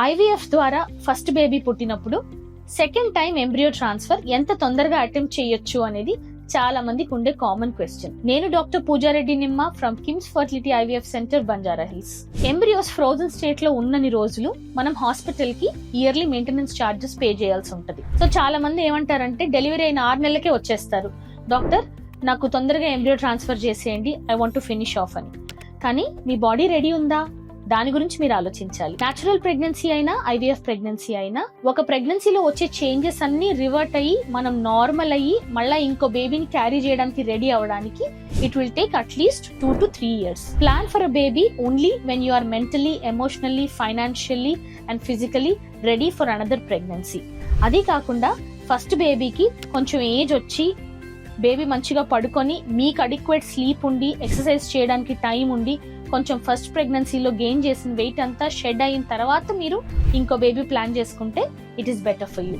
IVF ద్వారా first baby పుట్టినప్పుడు second time embryo transfer ఎంత తొందరగా అటెంప్ట్ చేయొచ్చు అనేది చాలా మందికి ఉండే కామన్ క్వశ్చన్. నేను డాక్టర్ పూజారెడ్డి నిమ్మ from KIMS fertility IVF centre, Banjara hills. Embryos frozen state లో ఉన్నన్ని రోజులు మనం హాస్పిటల్ కి ఇయర్లీ మెయింటెనెన్స్ చార్జెస్ పే చేయాల్సి ఉంటది. సో చాలా మంది ఏమంటారంటే డెలివరీ అయిన 6 నెలలకే వచ్చేస్తారు, డాక్టర్ నాకు తొందరగా ఎంబ్రియో ట్రాన్స్ఫర్ చేసేయండి, I want to finish off అని. కానీ మీ బాడీ రెడీ ఉందా? దాని గురించి మీరు ఆలోచించాలి. న్యాచురల్ ప్రెగ్నెన్సీ అయినా ఐవీఎఫ్ ప్రెగ్నెన్సీ అయినా ఒక ప్రెగ్నెన్సీలో వచ్చే చేంజెస్ అన్ని రివర్ట్ అయ్యి మనం నార్మల్ అయ్యి మళ్ళీ ఇంకో బేబీని క్యారీ చేయడానికి రెడీ అవ్వడానికి it will take at least 2 to 3 years. Plan for a baby only when you are mentally, emotionally, financially and physically ready for another pregnancy. అది కాకుండా ఫస్ట్ బేబీకి కొంచెం ఏజ్ వచ్చి బేబీ మంచిగా పడుకొని మీకు అడిక్వేట్ స్లీప్ ఉండి ఎక్సర్సైజ్ చేయడానికి టైం ఉండి కొంచెం ఫస్ట్ ప్రెగ్నెన్సీలో గెయిన్ చేసిన వెయిట్ అంతా షెడ్ అయిన తర్వాత మీరు ఇంకో బేబీ ప్లాన్ చేసుకుంటే it is better for you.